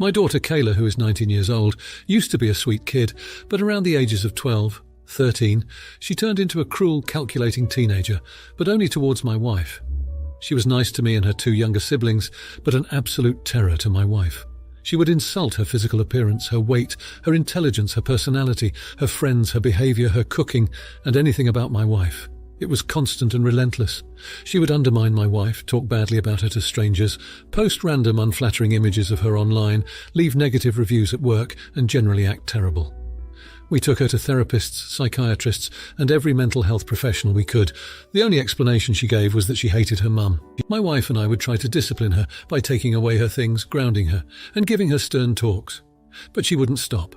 My daughter Kayla, who is 19 years old, used to be a sweet kid, but around the ages of 12, 13, she turned into a cruel, calculating teenager, but only towards my wife. She was nice to me and her two younger siblings, but an absolute terror to my wife. She would insult her physical appearance, her weight, her intelligence, her personality, her friends, her behavior, her cooking, and anything about my wife. It was constant and relentless. She would undermine my wife, talk badly about her to strangers, post random unflattering images of her online, leave negative reviews at work, and generally act terrible. We took her to therapists, psychiatrists, and every mental health professional we could. The only explanation she gave was that she hated her mum. My wife and I would try to discipline her by taking away her things, grounding her, and giving her stern talks. But she wouldn't stop.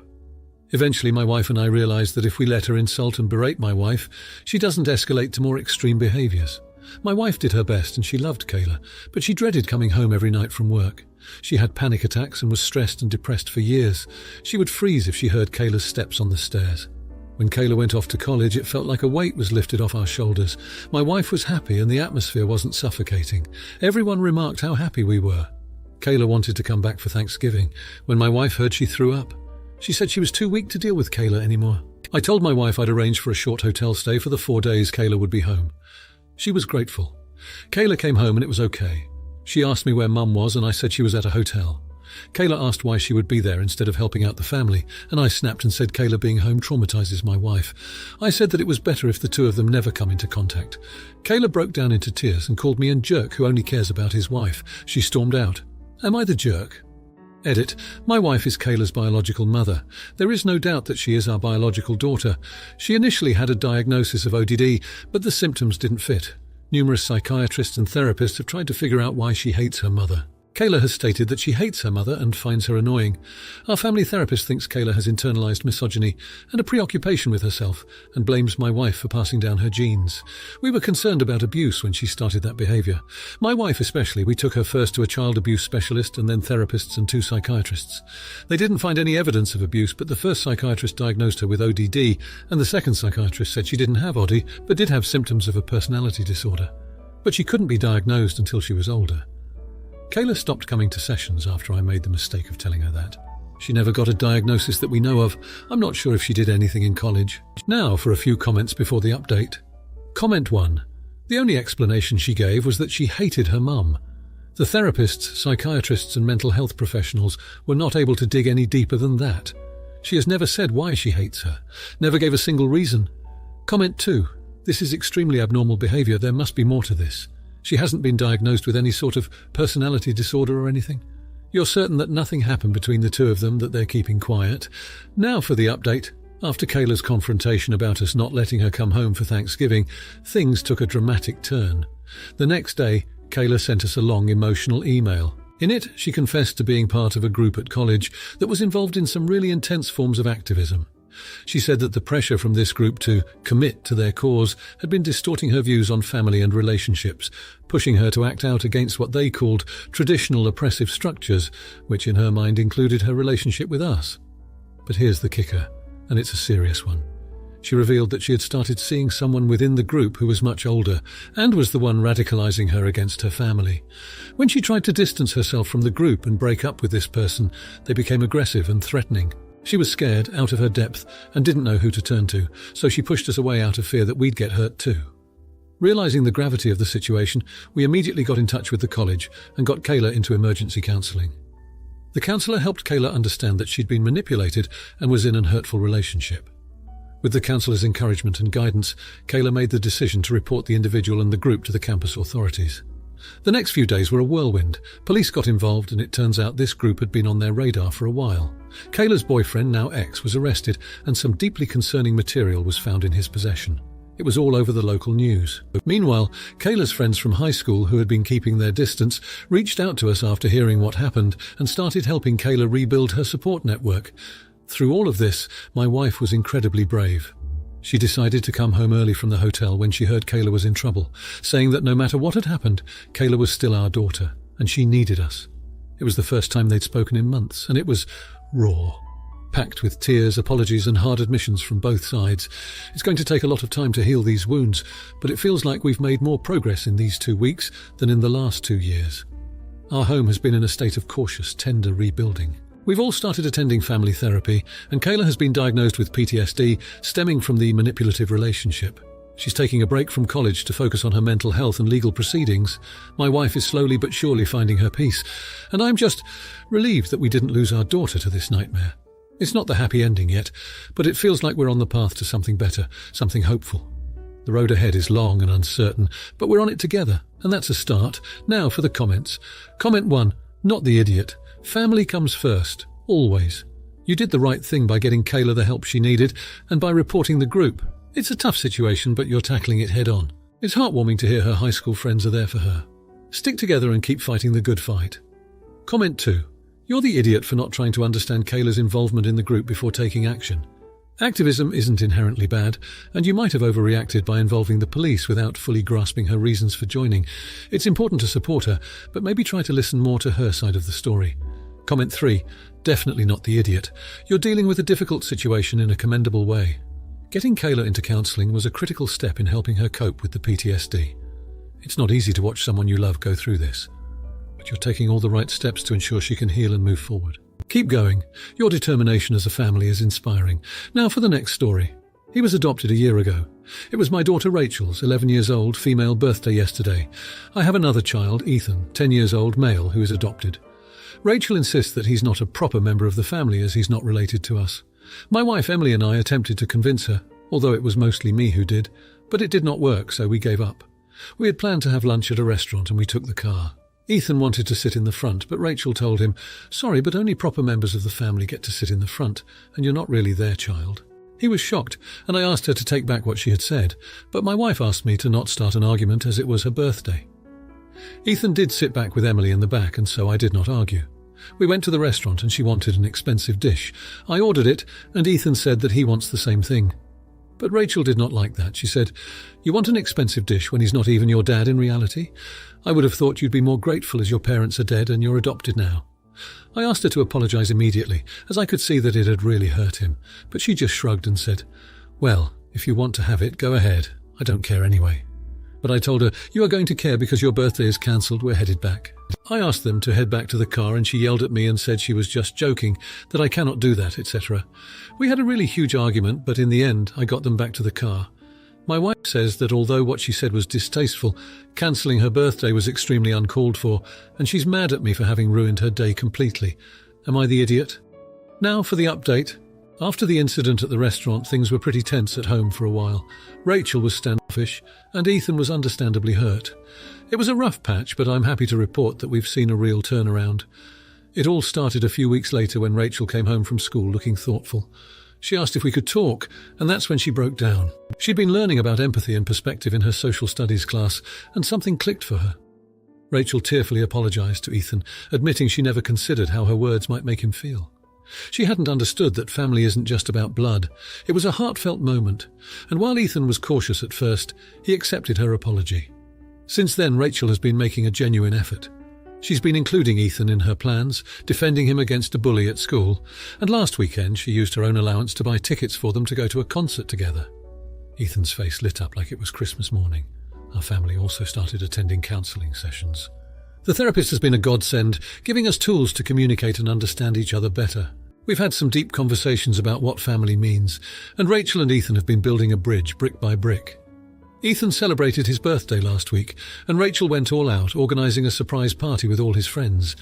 Eventually, my wife and I realized that if we let her insult and berate my wife, she doesn't escalate to more extreme behaviors. My wife did her best and she loved Kayla, but she dreaded coming home every night from work. She had panic attacks and was stressed and depressed for years. She would freeze if she heard Kayla's steps on the stairs. When Kayla went off to college, it felt like a weight was lifted off our shoulders. My wife was happy and the atmosphere wasn't suffocating. Everyone remarked how happy we were. Kayla wanted to come back for Thanksgiving. When my wife heard, she threw up. She said she was too weak to deal with Kayla anymore. I told my wife I'd arrange for a short hotel stay for the 4 days Kayla would be home. She was grateful. Kayla came home and it was okay. She asked me where Mum was and I said she was at a hotel. Kayla asked why she would be there instead of helping out the family, and I snapped and said Kayla being home traumatizes my wife. I said that it was better if the two of them never come into contact. Kayla broke down into tears and called me a jerk who only cares about his wife. She stormed out. Am I the jerk? Edit. My wife is Kayla's biological mother. There is no doubt that she is our biological daughter. She initially had a diagnosis of ODD, but the symptoms didn't fit. Numerous psychiatrists and therapists have tried to figure out why she hates her mother. Kayla has stated that she hates her mother and finds her annoying. Our family therapist thinks Kayla has internalized misogyny and a preoccupation with herself and blames my wife for passing down her genes. We were concerned about abuse when she started that behavior. My wife especially. We took her first to a child abuse specialist and then therapists and 2 psychiatrists. They didn't find any evidence of abuse, but the first psychiatrist diagnosed her with ODD and the second psychiatrist said she didn't have ODD but did have symptoms of a personality disorder. But she couldn't be diagnosed until she was older. Kayla stopped coming to sessions after I made the mistake of telling her that. She never got a diagnosis that we know of. I'm not sure if she did anything in college. Now for a few comments before the update. Comment 1. The only explanation she gave was that she hated her mum. The therapists, psychiatrists and mental health professionals were not able to dig any deeper than that. She has never said why she hates her, never gave a single reason. Comment 2. This is extremely abnormal behavior. There must be more to this. She hasn't been diagnosed with any sort of personality disorder or anything. You're certain that nothing happened between the two of them, that they're keeping quiet. Now for the update. After Kayla's confrontation about us not letting her come home for Thanksgiving, things took a dramatic turn. The next day, Kayla sent us a long emotional email. In it, she confessed to being part of a group at college that was involved in some really intense forms of activism. She said that the pressure from this group to commit to their cause had been distorting her views on family and relationships, pushing her to act out against what they called traditional oppressive structures, which in her mind included her relationship with us. But here's the kicker, and it's a serious one. She revealed that she had started seeing someone within the group who was much older and was the one radicalizing her against her family. When she tried to distance herself from the group and break up with this person, they became aggressive and threatening. She was scared, out of her depth, and didn't know who to turn to, so she pushed us away out of fear that we'd get hurt too. Realizing the gravity of the situation, we immediately got in touch with the college and got Kayla into emergency counseling. The counselor helped Kayla understand that she'd been manipulated and was in an hurtful relationship. With the counselor's encouragement and guidance, Kayla made the decision to report the individual and the group to the campus authorities. The next few days were a whirlwind. Police got involved and it turns out this group had been on their radar for a while. Kayla's boyfriend, now ex, was arrested and some deeply concerning material was found in his possession. It was all over the local news. Meanwhile, Kayla's friends from high school who had been keeping their distance reached out to us after hearing what happened and started helping Kayla rebuild her support network. Through all of this, my wife was incredibly brave. She decided to come home early from the hotel when she heard Kayla was in trouble, saying that no matter what had happened, Kayla was still our daughter, and she needed us. It was the first time they'd spoken in months, and it was raw, packed with tears, apologies, and hard admissions from both sides. It's going to take a lot of time to heal these wounds, but it feels like we've made more progress in these 2 weeks than in the last 2 years. Our home has been in a state of cautious, tender rebuilding. We've all started attending family therapy, and Kayla has been diagnosed with PTSD stemming from the manipulative relationship. She's taking a break from college to focus on her mental health and legal proceedings. My wife is slowly but surely finding her peace, and I'm just relieved that we didn't lose our daughter to this nightmare. It's not the happy ending yet, but it feels like we're on the path to something better, something hopeful. The road ahead is long and uncertain, but we're on it together, and that's a start. Now for the comments. Comment 1. Not the idiot. Family comes first, always. You did the right thing by getting Kayla the help she needed and by reporting the group. It's a tough situation, but you're tackling it head on. It's heartwarming to hear her high school friends are there for her. Stick together and keep fighting the good fight. Comment 2. You're the idiot for not trying to understand Kayla's involvement in the group before taking action. Activism isn't inherently bad, and you might have overreacted by involving the police without fully grasping her reasons for joining. It's important to support her, but maybe try to listen more to her side of the story. Comment 3. Definitely not the idiot. You're dealing with a difficult situation in a commendable way. Getting Kayla into counselling was a critical step in helping her cope with the PTSD. It's not easy to watch someone you love go through this, but you're taking all the right steps to ensure she can heal and move forward. Keep going. Your determination as a family is inspiring. Now for the next story. He was adopted a year ago. It was my daughter Rachel's 11 years old female birthday yesterday. I have another child, Ethan, 10 years old male, who is adopted. Rachel insists that he's not a proper member of the family as he's not related to us. My wife Emily and I attempted to convince her, although it was mostly me who did, but it did not work, so we gave up. We had planned to have lunch at a restaurant and we took the car. Ethan wanted to sit in the front, but Rachel told him, "Sorry, but only proper members of the family get to sit in the front, and you're not really their child." He was shocked, and I asked her to take back what she had said, but my wife asked me to not start an argument as it was her birthday. Ethan did sit back with Emily in the back, and so I did not argue. We went to the restaurant and she wanted an expensive dish. I ordered it, and Ethan said that he wants the same thing. But Rachel did not like that. She said, "You want an expensive dish when he's not even your dad in reality? I would have thought you'd be more grateful as your parents are dead and you're adopted now." I asked her to apologize immediately, as I could see that it had really hurt him, but she just shrugged and said, "Well, if you want to have it, go ahead. I don't care anyway." But I told her, "You are going to care because your birthday is cancelled, we're headed back." I asked them to head back to the car and she yelled at me and said she was just joking, that I cannot do that, etc. We had a really huge argument, but in the end I got them back to the car. My wife says that although what she said was distasteful, cancelling her birthday was extremely uncalled for, and she's mad at me for having ruined her day completely. Am I the idiot? Now for the update. After the incident at the restaurant, things were pretty tense at home for a while. Rachel was standoffish, and Ethan was understandably hurt. It was a rough patch, but I'm happy to report that we've seen a real turnaround. It all started a few weeks later when Rachel came home from school looking thoughtful. She asked if we could talk, and that's when she broke down. She'd been learning about empathy and perspective in her social studies class, and something clicked for her. Rachel tearfully apologized to Ethan, admitting she never considered how her words might make him feel. She hadn't understood that family isn't just about blood. It was a heartfelt moment, and while Ethan was cautious at first, he accepted her apology. Since then, Rachel has been making a genuine effort. She's been including Ethan in her plans, defending him against a bully at school, and last weekend she used her own allowance to buy tickets for them to go to a concert together. Ethan's face lit up like it was Christmas morning. Our family also started attending counselling sessions. The therapist has been a godsend, giving us tools to communicate and understand each other better. We've had some deep conversations about what family means, and Rachel and Ethan have been building a bridge brick by brick. Ethan celebrated his birthday last week, and Rachel went all out, organising a surprise party with all his friends.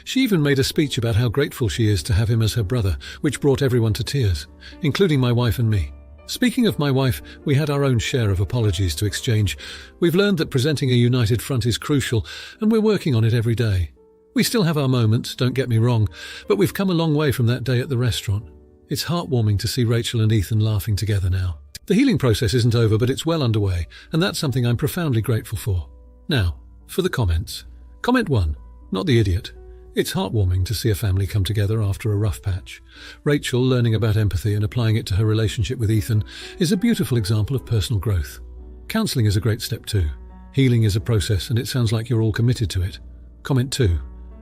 She even made a speech about how grateful she is to have him as her brother, which brought everyone to tears, including my wife and me. Speaking of my wife, we had our own share of apologies to exchange. We've learned that presenting a united front is crucial, and we're working on it every day. We still have our moments, don't get me wrong, but we've come a long way from that day at the restaurant. It's heartwarming to see Rachel and Ethan laughing together now. The healing process isn't over, but it's well underway, and that's something I'm profoundly grateful for. Now, for the comments. Comment 1. Not the idiot. It's heartwarming to see a family come together after a rough patch. Rachel learning about empathy and applying it to her relationship with Ethan is a beautiful example of personal growth. Counselling is a great step too. Healing is a process, and it sounds like you're all committed to it. Comment 2.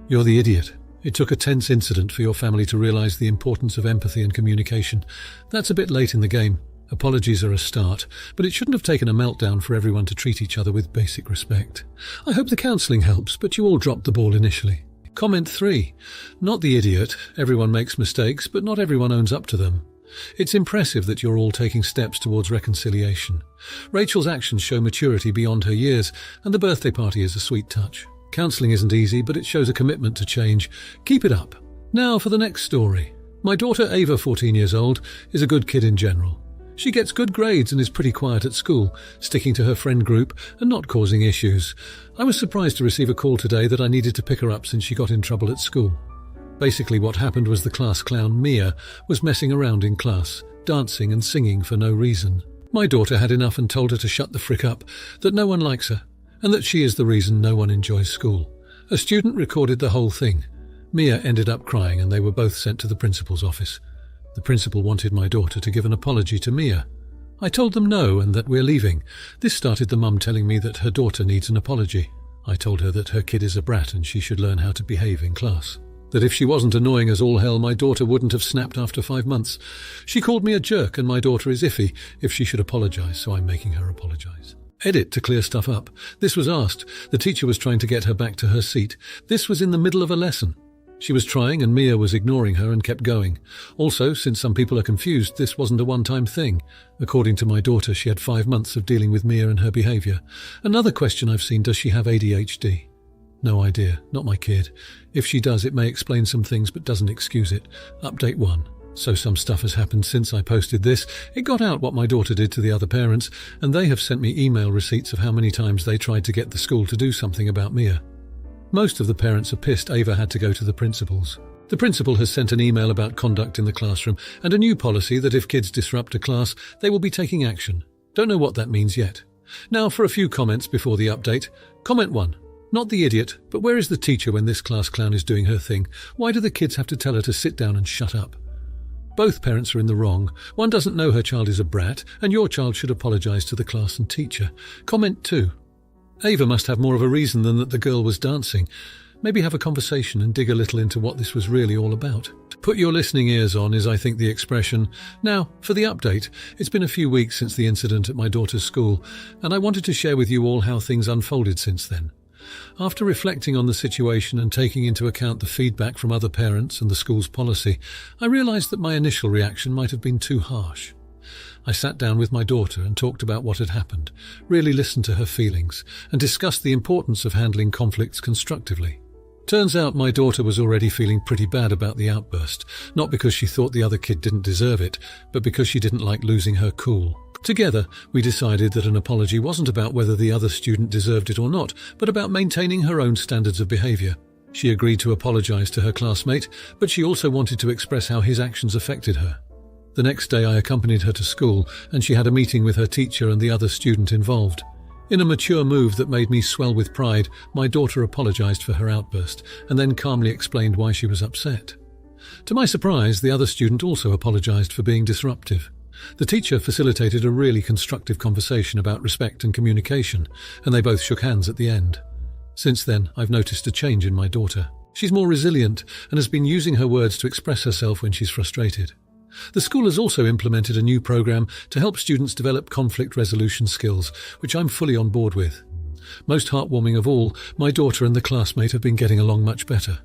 You're the idiot. It took a tense incident for your family to realise the importance of empathy and communication. That's a bit late in the game. Apologies are a start, but it shouldn't have taken a meltdown for everyone to treat each other with basic respect. I hope the counselling helps, but you all dropped the ball initially. Comment 3. Not the idiot. Everyone makes mistakes, but not everyone owns up to them. It's impressive that you're all taking steps towards reconciliation. Rachel's actions show maturity beyond her years, and the birthday party is a sweet touch. Counselling isn't easy, but it shows a commitment to change. Keep it up. Now for the next story. My daughter Ava, 14 years old, is a good kid in general. She gets good grades and is pretty quiet at school, sticking to her friend group and not causing issues. I was surprised to receive a call today that I needed to pick her up since she got in trouble at school. Basically what happened was the class clown Mia was messing around in class, dancing and singing for no reason. My daughter had enough and told her to shut the frick up, that no one likes her, and that she is the reason no one enjoys school. A student recorded the whole thing. Mia ended up crying and they were both sent to the principal's office. The principal wanted my daughter to give an apology to Mia. I told them no and that we're leaving. This started the mum telling me that her daughter needs an apology. I told her that her kid is a brat and she should learn how to behave in class. That if she wasn't annoying as all hell, my daughter wouldn't have snapped after 5 months. She called me a jerk and my daughter is iffy if she should apologise, so I'm making her apologise. Edit to clear stuff up. This was asked. The teacher was trying to get her back to her seat. This was in the middle of a lesson. She was trying and Mia was ignoring her and kept going. Also, since some people are confused, this wasn't a one-time thing. According to my daughter, she had 5 months of dealing with Mia and her behaviour. Another question I've seen, does she have ADHD? No idea, not my kid. If she does, it may explain some things but doesn't excuse it. Update 1. So some stuff has happened since I posted this. It got out what my daughter did to the other parents, and they have sent me email receipts of how many times they tried to get the school to do something about Mia. Most of the parents are pissed Ava had to go to the principals. The principal has sent an email about conduct in the classroom and a new policy that if kids disrupt a class, they will be taking action. Don't know what that means yet. Now for a few comments before the update. Comment 1. Not the idiot, but where is the teacher when this class clown is doing her thing? Why do the kids have to tell her to sit down and shut up? Both parents are in the wrong. One doesn't know her child is a brat, and your child should apologise to the class and teacher. Comment 2. Ava must have more of a reason than that the girl was dancing. Maybe have a conversation and dig a little into what this was really all about. To put your listening ears on is, I think, the expression. Now, for the update. It's been a few weeks since the incident at my daughter's school, and I wanted to share with you all how things unfolded since then. After reflecting on the situation and taking into account the feedback from other parents and the school's policy, I realised that my initial reaction might have been too harsh. I sat down with my daughter and talked about what had happened, really listened to her feelings, and discussed the importance of handling conflicts constructively. Turns out my daughter was already feeling pretty bad about the outburst, not because she thought the other kid didn't deserve it, but because she didn't like losing her cool. Together, we decided that an apology wasn't about whether the other student deserved it or not, but about maintaining her own standards of behaviour. She agreed to apologise to her classmate, but she also wanted to express how his actions affected her. The next day I accompanied her to school, and she had a meeting with her teacher and the other student involved. In a mature move that made me swell with pride, my daughter apologised for her outburst, and then calmly explained why she was upset. To my surprise, the other student also apologised for being disruptive. The teacher facilitated a really constructive conversation about respect and communication, and they both shook hands at the end. Since then, I've noticed a change in my daughter. She's more resilient and has been using her words to express herself when she's frustrated. The school has also implemented a new program to help students develop conflict resolution skills, which I'm fully on board with. Most heartwarming of all, my daughter and the classmate have been getting along much better.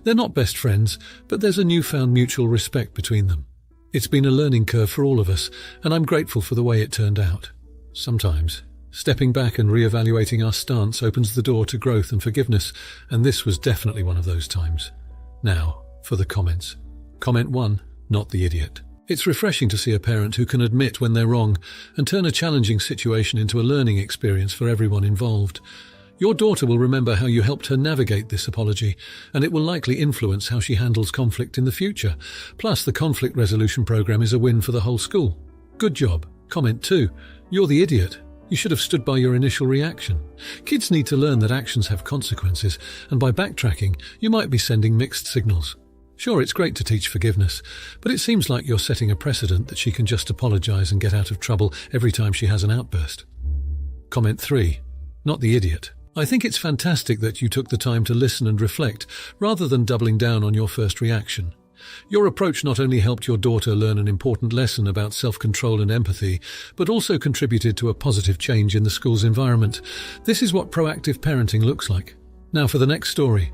They're not best friends, but there's a newfound mutual respect between them. It's been a learning curve for all of us, and I'm grateful for the way it turned out. Sometimes, stepping back and re-evaluating our stance opens the door to growth and forgiveness, and this was definitely one of those times. Now, for the comments. Comment 1. Not the idiot. It's refreshing to see a parent who can admit when they're wrong and turn a challenging situation into a learning experience for everyone involved. Your daughter will remember how you helped her navigate this apology, and it will likely influence how she handles conflict in the future. Plus, the conflict resolution program is a win for the whole school. Good job. Comment 2. You're the idiot. You should have stood by your initial reaction. Kids need to learn that actions have consequences, and by backtracking, you might be sending mixed signals. Sure, it's great to teach forgiveness, but it seems like you're setting a precedent that she can just apologise and get out of trouble every time she has an outburst. Comment 3. Not the idiot. I think it's fantastic that you took the time to listen and reflect, rather than doubling down on your first reaction. Your approach not only helped your daughter learn an important lesson about self-control and empathy, but also contributed to a positive change in the school's environment. This is what proactive parenting looks like. Now for the next story.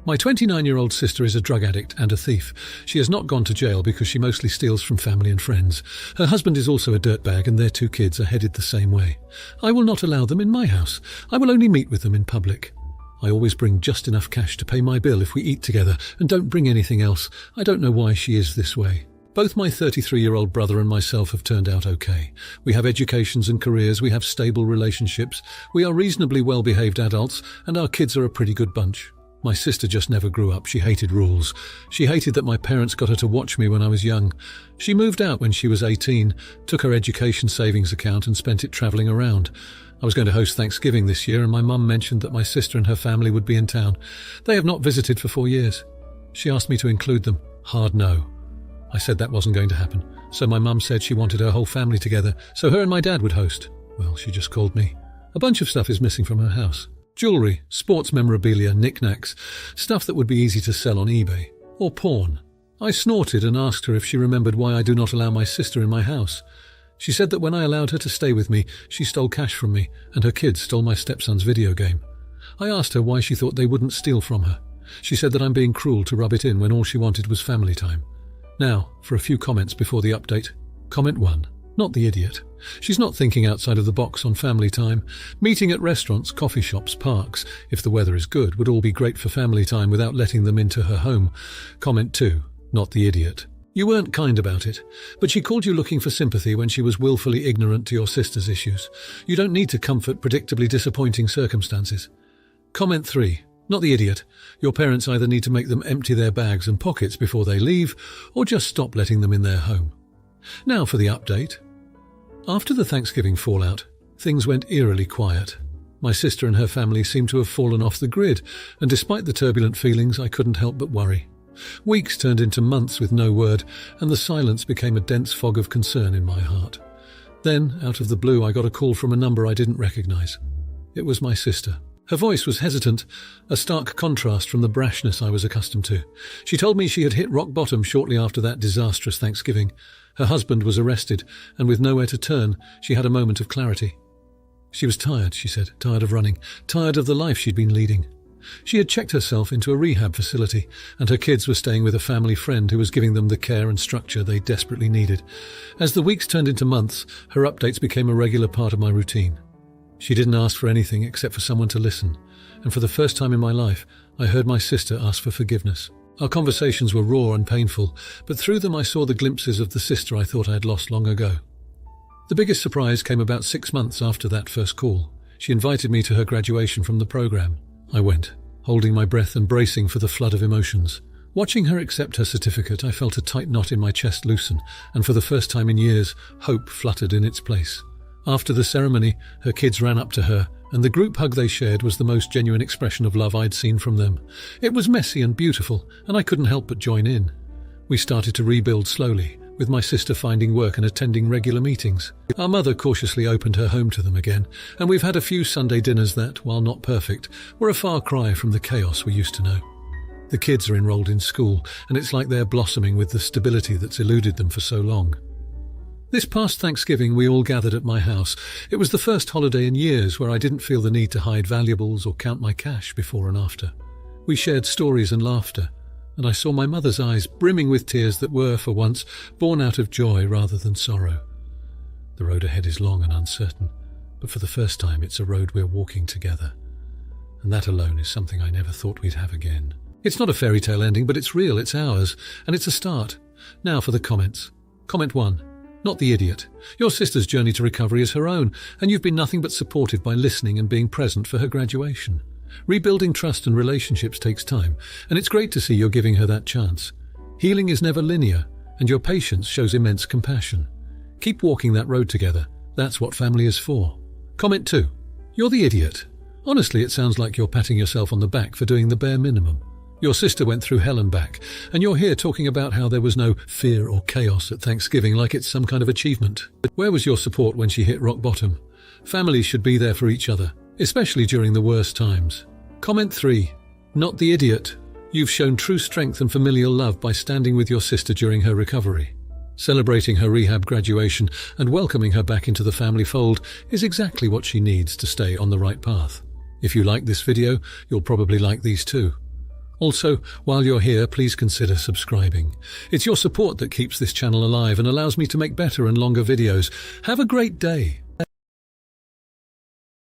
My 29-year-old sister is a drug addict and a thief. She has not gone to jail because she mostly steals from family and friends. Her husband is also a dirtbag and their 2 kids are headed the same way. I will not allow them in my house. I will only meet with them in public. I always bring just enough cash to pay my bill if we eat together and don't bring anything else. I don't know why she is this way. Both my 33-year-old brother and myself have turned out okay. We have educations and careers, we have stable relationships, we are reasonably well-behaved adults, and our kids are a pretty good bunch. My sister just never grew up. She hated rules. She hated that my parents got her to watch me when I was young. She moved out when she was 18, took her education savings account and spent it travelling around. I was going to host Thanksgiving this year and my mum mentioned that my sister and her family would be in town. They have not visited for 4 years. She asked me to include them. Hard no. I said that wasn't going to happen. So my mum said she wanted her whole family together, so her and my dad would host. Well, she just called me. A bunch of stuff is missing from her house. Jewellery, sports memorabilia, knickknacks, stuff that would be easy to sell on eBay. Or porn. I snorted and asked her if she remembered why I do not allow my sister in my house. She said that when I allowed her to stay with me, she stole cash from me, and her kids stole my stepson's video game. I asked her why she thought they wouldn't steal from her. She said that I'm being cruel to rub it in when all she wanted was family time. Now, for a few comments before the update. Comment 1. Not the idiot. She's not thinking outside of the box on family time. Meeting at restaurants, coffee shops, parks, if the weather is good, would all be great for family time without letting them into her home. Comment 2. Not the idiot. You weren't kind about it, but she called you looking for sympathy when she was willfully ignorant to your sister's issues. You don't need to comfort predictably disappointing circumstances. Comment 3. Not the idiot. Your parents either need to make them empty their bags and pockets before they leave, or just stop letting them in their home. Now for the update. After the Thanksgiving fallout, things went eerily quiet. My sister and her family seemed to have fallen off the grid, and despite the turbulent feelings, I couldn't help but worry. Weeks turned into months with no word, and the silence became a dense fog of concern in my heart. Then, out of the blue, I got a call from a number I didn't recognize. It was my sister. Her voice was hesitant, a stark contrast from the brashness I was accustomed to. She told me she had hit rock bottom shortly after that disastrous Thanksgiving. Her husband was arrested, and with nowhere to turn, she had a moment of clarity. She was tired, she said, tired of running, tired of the life she'd been leading. She had checked herself into a rehab facility, and her kids were staying with a family friend who was giving them the care and structure they desperately needed. As the weeks turned into months, her updates became a regular part of my routine. She didn't ask for anything except for someone to listen, and for the first time in my life, I heard my sister ask for forgiveness. Our conversations were raw and painful, but through them I saw the glimpses of the sister I thought I had lost long ago. The biggest surprise came about 6 months after that first call. She invited me to her graduation from the program. I went, holding my breath and bracing for the flood of emotions. Watching her accept her certificate, I felt a tight knot in my chest loosen, and for the first time in years, hope fluttered in its place. After the ceremony, her kids ran up to her, and the group hug they shared was the most genuine expression of love I'd seen from them. It was messy and beautiful, and I couldn't help but join in. We started to rebuild slowly, with my sister finding work and attending regular meetings. Our mother cautiously opened her home to them again, and we've had a few Sunday dinners that, while not perfect, were a far cry from the chaos we used to know. The kids are enrolled in school, and it's like they're blossoming with the stability that's eluded them for so long. This past Thanksgiving, we all gathered at my house. It was the first holiday in years where I didn't feel the need to hide valuables or count my cash before and after. We shared stories and laughter, and I saw my mother's eyes brimming with tears that were, for once, born out of joy rather than sorrow. The road ahead is long and uncertain, but for the first time it's a road we're walking together. And that alone is something I never thought we'd have again. It's not a fairy tale ending, but it's real, it's ours, and it's a start. Now for the comments. Comment 1. Not the idiot. Your sister's journey to recovery is her own, and you've been nothing but supportive by listening and being present for her graduation. Rebuilding trust and relationships takes time, and it's great to see you're giving her that chance. Healing is never linear, and your patience shows immense compassion. Keep walking that road together. That's what family is for. Comment 2. You're the idiot. Honestly, it sounds like you're patting yourself on the back for doing the bare minimum. Your sister went through hell and back, and you're here talking about how there was no fear or chaos at Thanksgiving like it's some kind of achievement. Where was your support when she hit rock bottom? Families should be there for each other, especially during the worst times. Comment 3. Not the idiot. You've shown true strength and familial love by standing with your sister during her recovery. Celebrating her rehab graduation and welcoming her back into the family fold is exactly what she needs to stay on the right path. If you like this video, you'll probably like these too. Also, while you're here, please consider subscribing. It's your support that keeps this channel alive and allows me to make better and longer videos. Have a great day.